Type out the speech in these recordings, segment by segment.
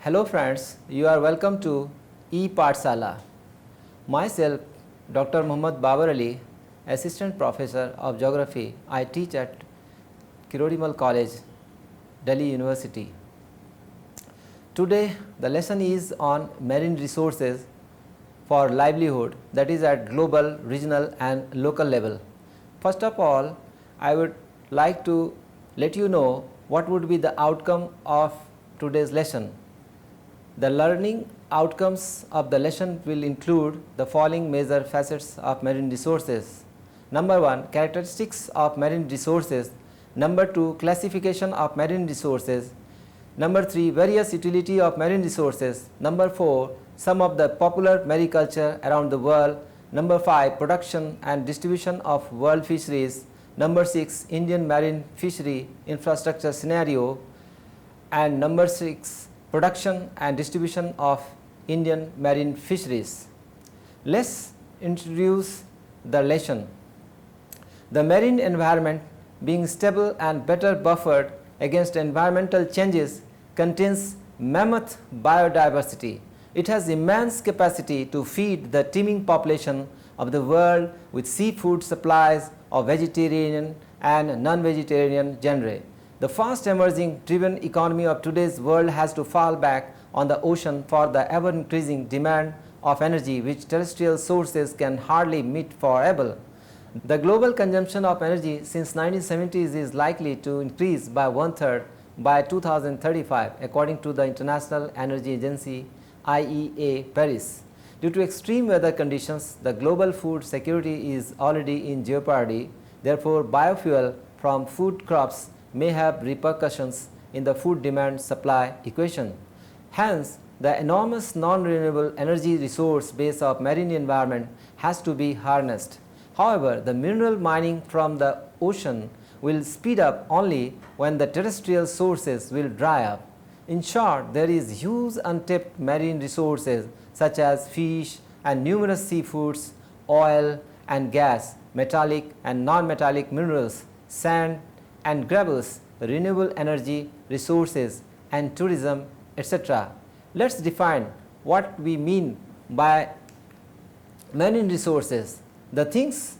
Hello friends, you are welcome to E-Pathshala. Myself, Dr. Muhammad Babar Ali, Assistant Professor of Geography. I teach at Kirodimal College, Delhi University. Today the lesson is on marine resources for livelihood, that is at global, regional and local level. First of all, I would like to let you know what would be the outcome of today's lesson. The learning outcomes of the lesson will include the following major facets of marine resources. Number 1, characteristics of marine resources. Number 2, classification of marine resources. Number 3, various utility of marine resources. Number 4, some of the popular mariculture around the world. Number 5, production and distribution of world fisheries. Number 6, Indian marine fishery infrastructure scenario. And number 6, production and distribution of Indian marine fisheries. Let's introduce the lesson. The marine environment, being stable and better buffered against environmental changes, contains mammoth biodiversity. It has immense capacity to feed the teeming population of the world with seafood supplies of vegetarian and non-vegetarian genre. The fast emerging driven economy of today's world has to fall back on the ocean for the ever increasing demand of energy which terrestrial sources can hardly meet forever. The global consumption of energy since 1970s is likely to increase by 1/3 by 2035 according to the International Energy Agency IEA Paris. Due to extreme weather conditions, the global food security is already in jeopardy. Therefore, biofuel from food crops may have repercussions in the food demand supply equation. Hence, the enormous non-renewable energy resource base of marine environment has to be harnessed. However, the mineral mining from the ocean will speed up only when the terrestrial sources will dry up. In short, there is huge untapped marine resources such as fish and numerous seafoods, oil and gas, metallic and non-metallic minerals, sand and gravels, renewable energy resources and tourism, etc. Let's define what we mean by marine resources. The things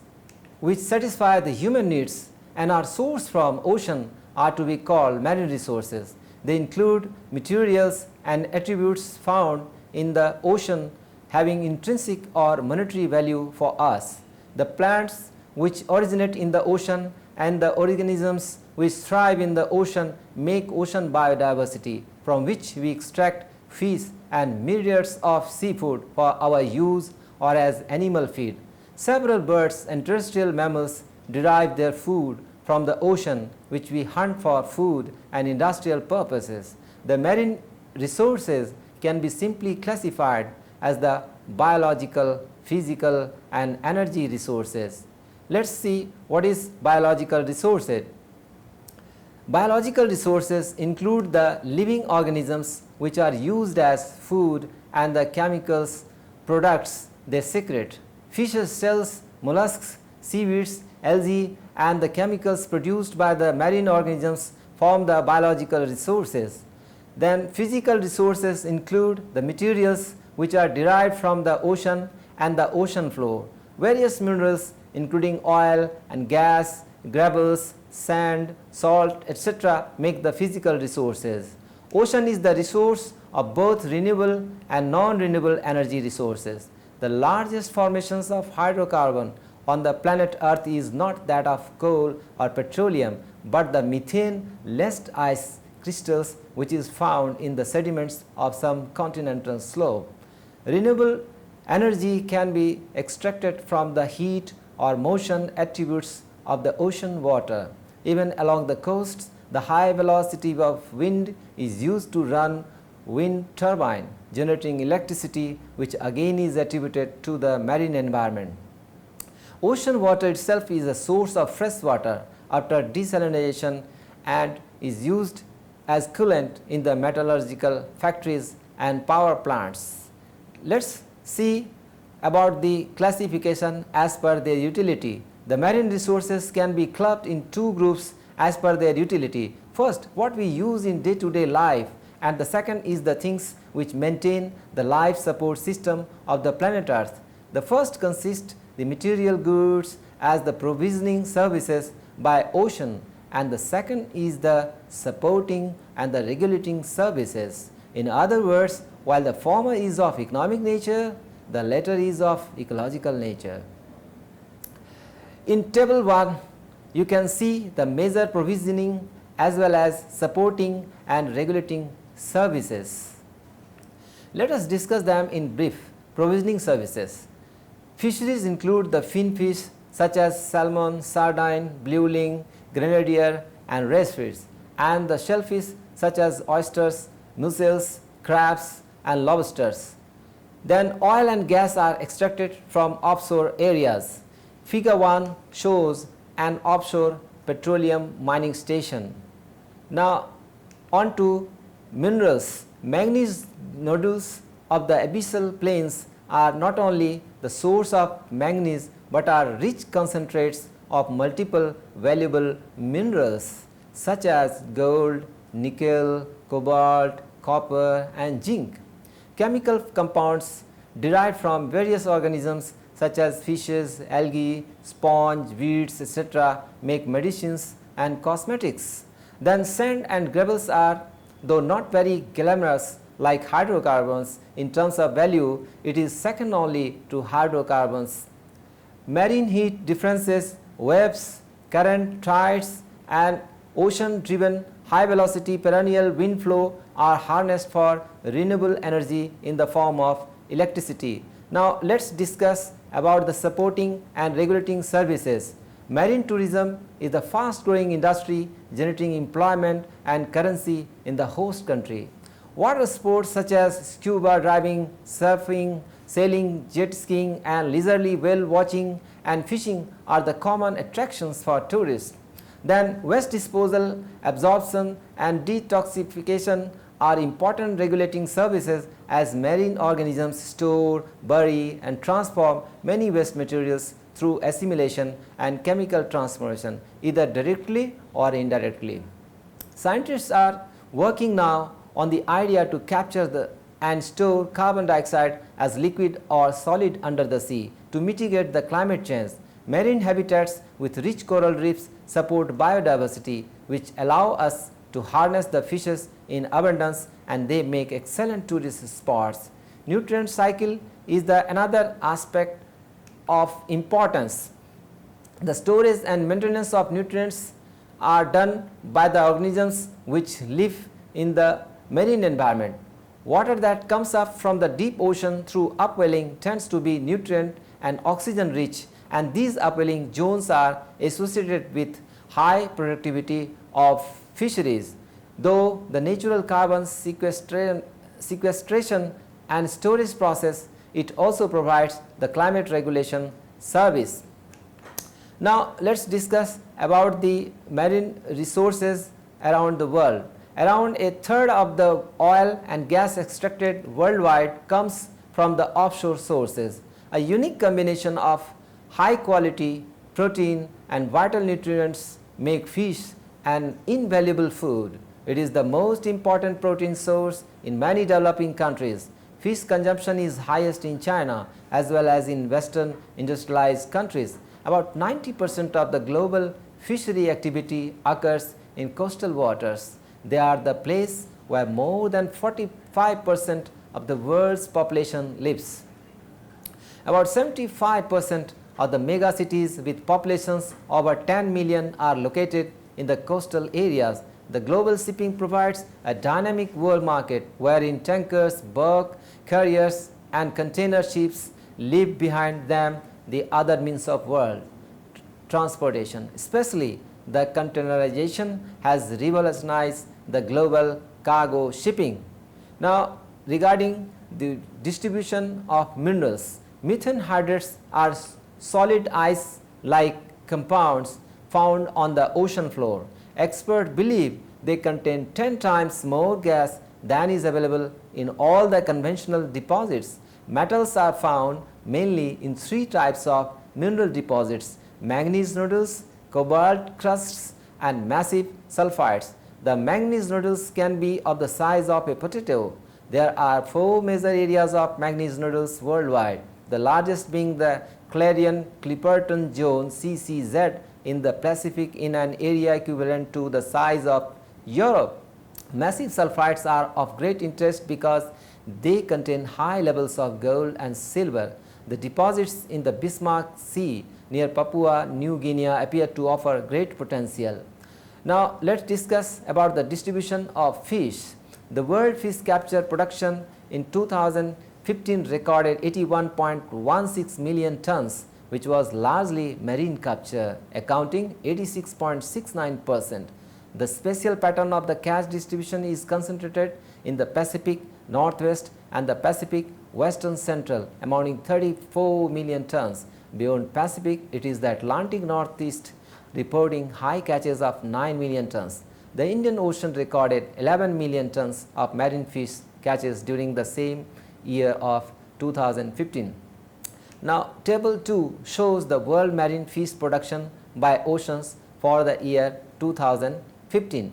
which satisfy the human needs and are sourced from ocean are to be called marine resources. They include materials and attributes found in the ocean having intrinsic or monetary value for us. The plants which originate in the ocean and the organisms which thrive in the ocean make ocean biodiversity, from which we extract fish and myriads of seafood for our use or as animal feed. Several birds and terrestrial mammals derive their food from the ocean, which we hunt for food and industrial purposes. The marine resources can be simply classified as the biological, physical and energy resources. Let's see what is biological resources. Biological resources include the living organisms which are used as food and the chemicals products they secrete. Fishes, shells, mollusks, seaweeds, algae and the chemicals produced by the marine organisms form the biological resources. Then physical resources include the materials which are derived from the ocean and the ocean floor. Various minerals including oil and gas, gravels, sand, salt, etc. make the physical resources. Ocean is the resource of both renewable and non-renewable energy resources. The largest formations of hydrocarbon on the planet Earth is not that of coal or petroleum, but the methane laced ice crystals which is found in the sediments of some continental slope. Renewable energy can be extracted from the heat or motion attributes of the ocean water. Even along the coasts, the high velocity of wind is used to run wind turbine, generating electricity which again is attributed to the marine environment. Ocean water itself is a source of fresh water after desalination and is used as coolant in the metallurgical factories and power plants. Let's see about the classification as per their utility. The marine resources can be clubbed in two groups as per their utility. First, what we use in day-to-day life and the second is the things which maintain the life support system of the planet Earth. The first consists the material goods as the provisioning services by ocean, and the second is the supporting and the regulating services. In other words, while the former is of economic nature, the latter is of ecological nature. In table 1, you can see the major provisioning as well as supporting and regulating services. Let us discuss them in brief. Provisioning services. Fisheries include the fin fish such as salmon, sardine, blueling, grenadier and racefish, and the shellfish such as oysters, mussels, crabs and lobsters. Then oil and gas are extracted from offshore areas. Figure 1 shows an offshore petroleum mining station. Now on to minerals. Manganese nodules of the abyssal plains are not only the source of manganese but are rich concentrates of multiple valuable minerals such as gold, nickel, cobalt, copper and zinc. Chemical compounds derived from various organisms such as fishes, algae, sponge, weeds, etc. make medicines and cosmetics. Then sand and gravels are, though not very glamorous like hydrocarbons in terms of value, it is second only to hydrocarbons. Marine heat differences, waves, current, tides and ocean driven high velocity perennial wind flow are harnessed for renewable energy in the form of electricity. Now let us discuss about the supporting and regulating services. Marine tourism is the fast growing industry generating employment and currency in the host country. Water sports such as scuba diving, surfing, sailing, jet skiing and leisurely whale watching and fishing are the common attractions for tourists. Then waste disposal, absorption and detoxification are important regulating services as marine organisms store, bury and transform many waste materials through assimilation and chemical transformation either directly or indirectly. Scientists are working now on the idea to capture and store carbon dioxide as liquid or solid under the sea to mitigate the climate change. Marine habitats with rich coral reefs support biodiversity which allow us to harness the fishes in abundance and they make excellent tourist spots. Nutrient cycle is another aspect of importance. The storage and maintenance of nutrients are done by the organisms which live in the marine environment. Water that comes up from the deep ocean through upwelling tends to be nutrient and oxygen rich, and these upwelling zones are associated with high productivity of fisheries. Though the natural carbon sequestration and storage process, it also provides the climate regulation service. Now let us discuss about the marine resources around the world. Around a third of the oil and gas extracted worldwide comes from the offshore sources. A unique combination of high quality protein and vital nutrients make fish an invaluable food. It is the most important protein source in many developing countries. Fish consumption is highest in China as well as in Western industrialized countries. About 90% of the global fishery activity occurs in coastal waters. They are the place where more than 45% of the world's population lives. About 75% of the mega cities with populations over 10 million are located in the coastal areas. The global shipping provides a dynamic world market wherein tankers, bulk carriers and container ships leave behind them the other means of world transportation. Especially the containerization has revolutionized the global cargo shipping. Now regarding the distribution of minerals, methane hydrates are solid ice-like compounds found on the ocean floor. Experts believe they contain 10 times more gas than is available in all the conventional deposits. Metals are found mainly in 3 types of mineral deposits: manganese nodules, cobalt crusts and massive sulfides. The manganese nodules can be of the size of a potato. There are 4 major areas of manganese nodules worldwide, the largest being the Clarion-Clipperton Zone (CCZ) in the Pacific in an area equivalent to the size of Europe. Massive sulfides are of great interest because they contain high levels of gold and silver. The deposits in the Bismarck Sea near Papua New Guinea appear to offer great potential. Now, let us discuss about the distribution of fish. The world fish capture production in 2015 recorded 81.16 million tons, which was largely marine capture, accounting 86.69%. The spatial pattern of the catch distribution is concentrated in the Pacific Northwest and the Pacific Western Central, amounting 34 million tons. Beyond Pacific, it is the Atlantic Northeast reporting high catches of 9 million tons. The Indian Ocean recorded 11 million tons of marine fish catches during the same year of 2015. Now, table 2 shows the world marine fish production by oceans for the year 2015.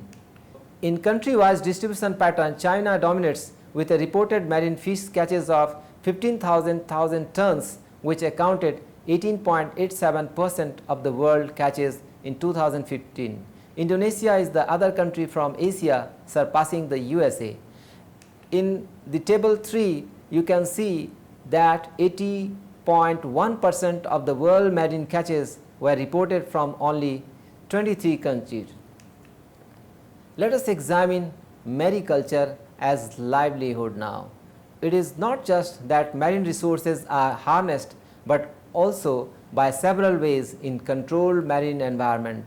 In country-wise distribution pattern, China dominates with a reported marine fish catches of 15,000 tons, which accounted 18.87% of the world catches in 2015. Indonesia is the other country from Asia surpassing the USA. In the table 3, you can see that 80.1% of the world marine catches were reported from only 23 countries. Let us examine mariculture as livelihood now. It is not just that marine resources are harnessed, but also by several ways in controlled marine environment.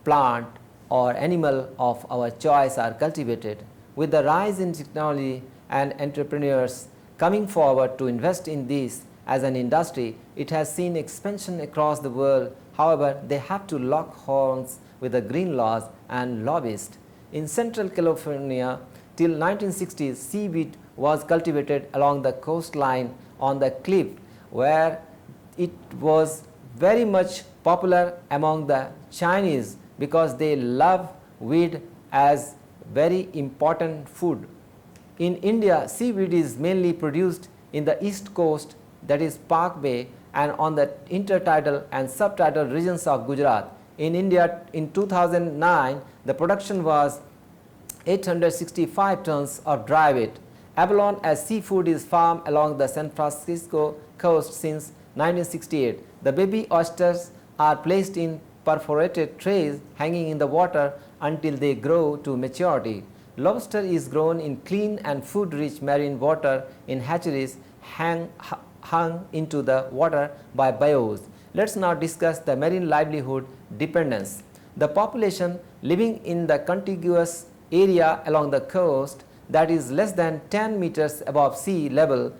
Plant or animal of our choice are cultivated. With the rise in technology and entrepreneurs coming forward to invest in this as an industry, it has seen expansion across the world. However, they have to lock horns with the green laws and lobbyists. In Central California, till 1960s, seaweed was cultivated along the coastline on the cliff, where it was very much popular among the Chinese because they love weed as very important food. In India, seaweed is mainly produced in the east coast, that is Park Bay, and on the intertidal and subtidal regions of Gujarat. In India, in 2009, the production was 865 tons of dry weight. Abalone as seafood is farmed along the San Francisco coast since 1968. The baby oysters are placed in perforated trays hanging in the water until they grow to maturity. Lobster is grown in clean and food-rich marine water in hatcheries hung into the water by bios. Let's now discuss the marine livelihood dependence. The population living in the contiguous area along the coast, that is less than 10 meters above sea level,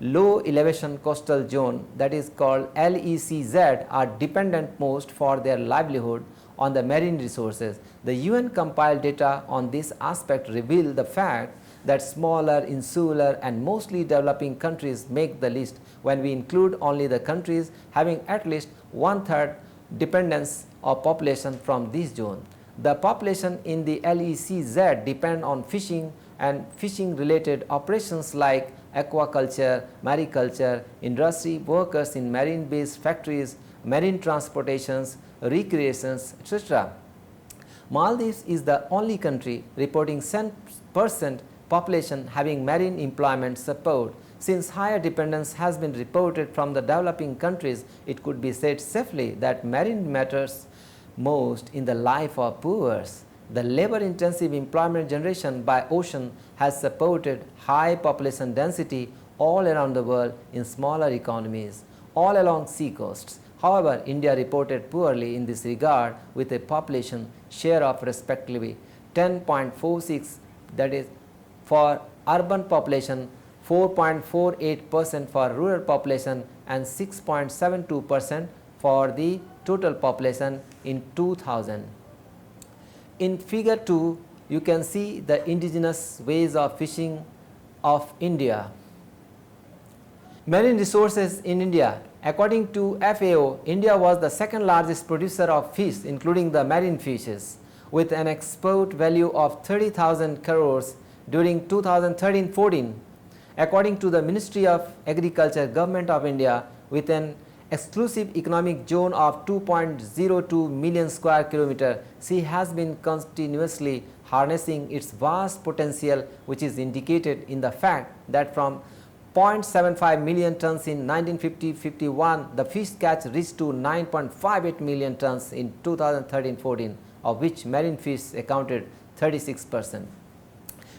low elevation coastal zone, that is called LECZ, are dependent most for their livelihood on the marine resources. The UN compiled data on this aspect reveal the fact that smaller, insular and mostly developing countries make the list when we include only the countries having at least 1/3 dependence of population from this zone. The population in the LECZ depend on fishing and fishing related operations like aquaculture, mariculture, industry, workers in marine based factories, marine transportations, recreations, etc. Maldives is the only country reporting 10% population having marine employment support. Since higher dependence has been reported from the developing countries, it could be said safely that marine matters most in the life of poor. The labor-intensive employment generation by ocean has supported high population density all around the world in smaller economies, all along sea coasts. However, India reported poorly in this regard with a population share of respectively 10.46, that is for urban population, 4.48% for rural population and 6.72% for the total population in 2000. In figure 2, you can see the indigenous ways of fishing of India. Marine resources in India. According to FAO, India was the second largest producer of fish, including the marine fishes. with an export value of 30,000 crores during 2013-14, according to the Ministry of Agriculture, Government of India, with an exclusive economic zone of 2.02 million square kilometer. She has been continuously harnessing its vast potential, which is indicated in the fact that from 0.75 million tons in 1950-51, the fish catch reached to 9.58 million tons in 2013-14, of which marine fish accounted 36%.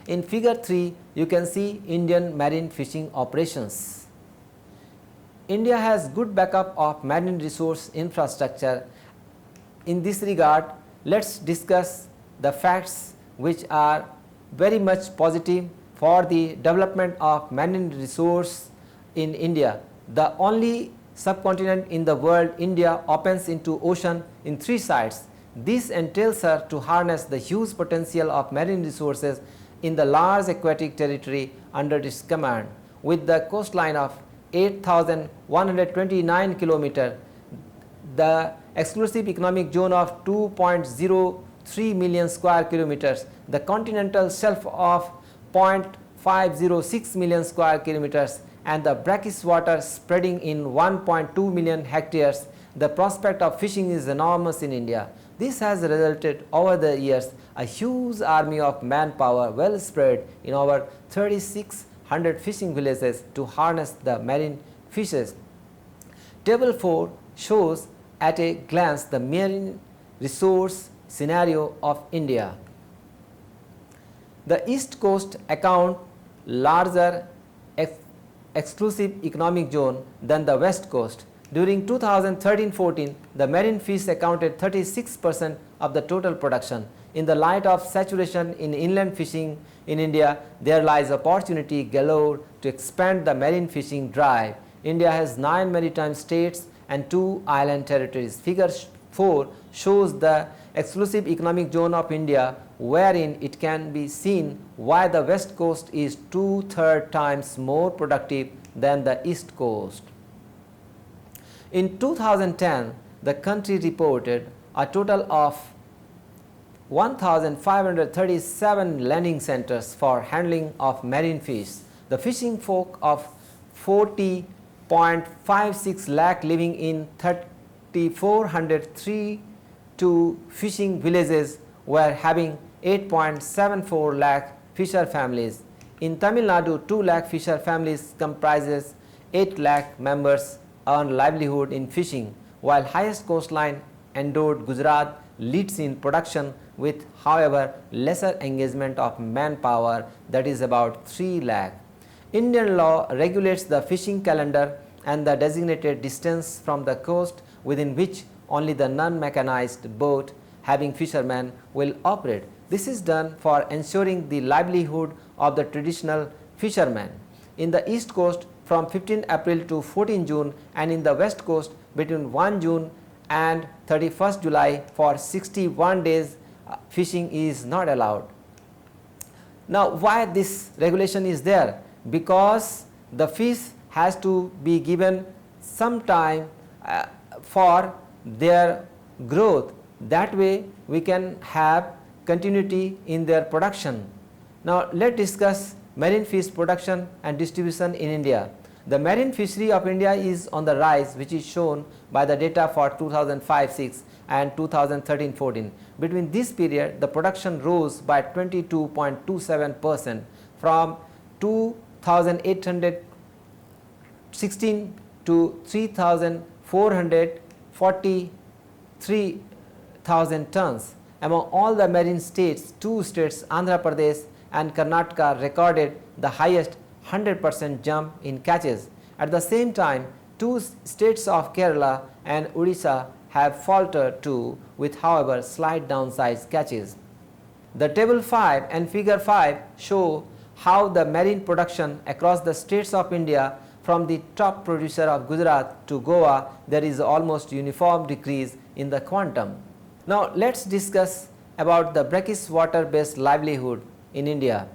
In figure 3, you can see Indian marine fishing operations. India has good backup of marine resource infrastructure. In this regard, let's discuss the facts which are very much positive for the development of marine resource in India. The only subcontinent in the world, India opens into ocean in 3 sides. This entails her to harness the huge potential of marine resources in the large aquatic territory under its command. With the coastline of 8,129 km, the exclusive economic zone of 2.03 million square kilometers, the continental shelf of 0.506 million square kilometers, and the brackish water spreading in 1.2 million hectares, the prospect of fishing is enormous in India. This has resulted over the years a huge army of manpower well spread in over 3,600 fishing villages to harness the marine fishes. Table 4 shows at a glance the marine resource scenario of India. The East Coast account larger exclusive economic zone than the West Coast. During 2013-14, the marine fish accounted 36% of the total production. In the light of saturation in inland fishing in India, there lies opportunity galore to expand the marine fishing drive. India has 9 maritime states and 2 island territories. Figure 4 shows the exclusive economic zone of India, wherein it can be seen why the West Coast is 2/3 times more productive than the East Coast. In 2010, the country reported a total of 1,537 landing centers for handling of marine fish. The fishing folk of 40.56 lakh living in 3,432 fishing villages were having 8.74 lakh fisher families. In Tamil Nadu, 2 lakh fisher families comprises 8 lakh members earn livelihood in fishing, while highest coastline endowed Gujarat leads in production with, however, lesser engagement of manpower, that is about 3 lakh. Indian law regulates the fishing calendar and the designated distance from the coast within which only the non-mechanized boat having fishermen will operate. This is done for ensuring the livelihood of the traditional fishermen. In the East Coast, from 15 April to 14 June, and in the West Coast between 1 June and 31st July for 61 days, fishing is not allowed. Now, why this regulation is there? Because the fish has to be given some time for their growth. That way we can have continuity in their production. Now, let's discuss marine fish production and distribution in India. The marine fishery of India is on the rise, which is shown by the data for 2005-06 and 2013-14. Between this period, the production rose by 22.27% from 2,816 to 3,443,000 tons. Among all the marine states, 2 states, Andhra Pradesh and Karnataka, recorded the highest 100% jump in catches. At the same time, 2 states of Kerala and Odisha have faltered too, with, however, slight downside catches. The table 5 and figure 5 show how the marine production across the states of India, from the top producer of Gujarat to Goa, there is almost uniform decrease in the quantum. Now, let's discuss about the brackish water based livelihood in India.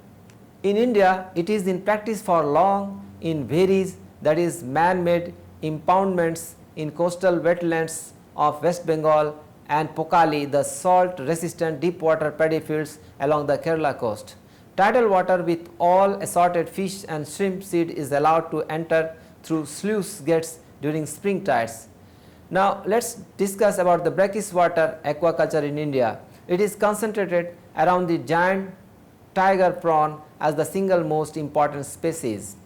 In India, it is in practice for long in various, that is man-made impoundments in coastal wetlands of West Bengal, and Pokali, the salt-resistant deep-water paddy fields along the Kerala coast. Tidal water with all assorted fish and shrimp seed is allowed to enter through sluice gates during spring tides. Now, let us discuss about the brackish water aquaculture in India. It is concentrated around the giant tiger prawn as the single most important species.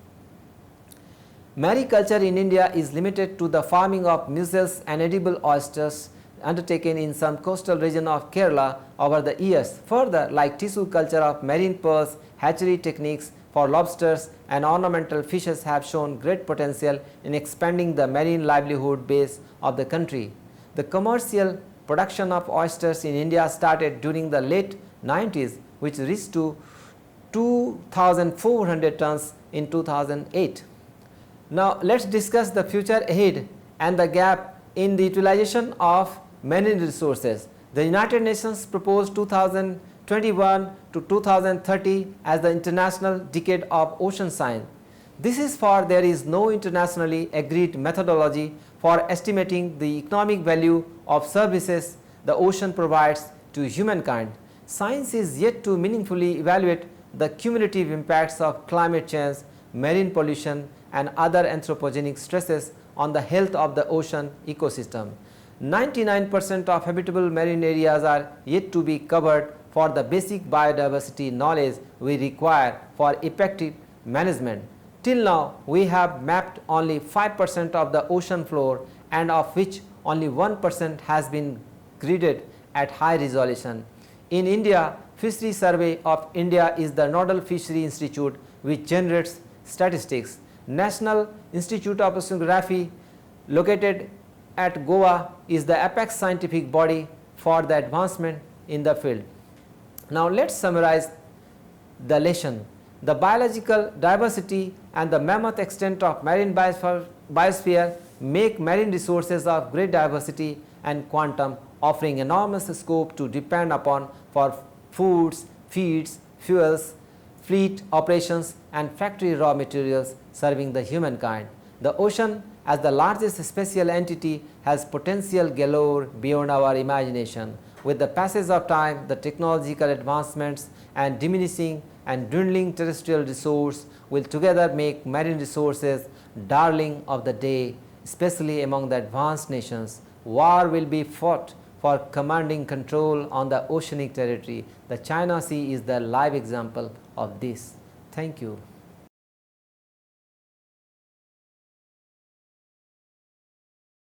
Mariculture in India is limited to the farming of mussels and edible oysters undertaken in some coastal region of Kerala over the years. Further, like tissue culture of marine pearls, hatchery techniques for lobsters and ornamental fishes have shown great potential in expanding the marine livelihood base of the country. The commercial production of oysters in India started during the late 90s, which reached to 2,400 tons in 2008. Now, let us discuss the future ahead and the gap in the utilization of marine resources. The United Nations proposed 2021 to 2030 as the International Decade of Ocean Science. This is for there is no internationally agreed methodology for estimating the economic value of services the ocean provides to humankind. Science is yet to meaningfully evaluate the cumulative impacts of climate change, marine pollution and other anthropogenic stresses on the health of the ocean ecosystem. 99% of habitable marine areas are yet to be covered for the basic biodiversity knowledge we require for effective management. Till now, we have mapped only 5% of the ocean floor, and of which only 1% has been gridded at high resolution. In India, Fishery Survey of India is the nodal fishery institute which generates statistics. National Institute of Oceanography, located at Goa, is the apex scientific body for the advancement in the field. Now, let us summarize the lesson. The biological diversity and the mammoth extent of marine biosphere make marine resources of great diversity and quantum, offering enormous scope to depend upon for foods, feeds, fuels, fleet operations and factory raw materials serving the humankind. The ocean as the largest spatial entity has potential galore beyond our imagination. With the passage of time, the technological advancements and diminishing and dwindling terrestrial resource will together make marine resources darling of the day, especially among the advanced nations. War will be fought for commanding control on the oceanic territory. The China Sea is the live example of this. Thank you.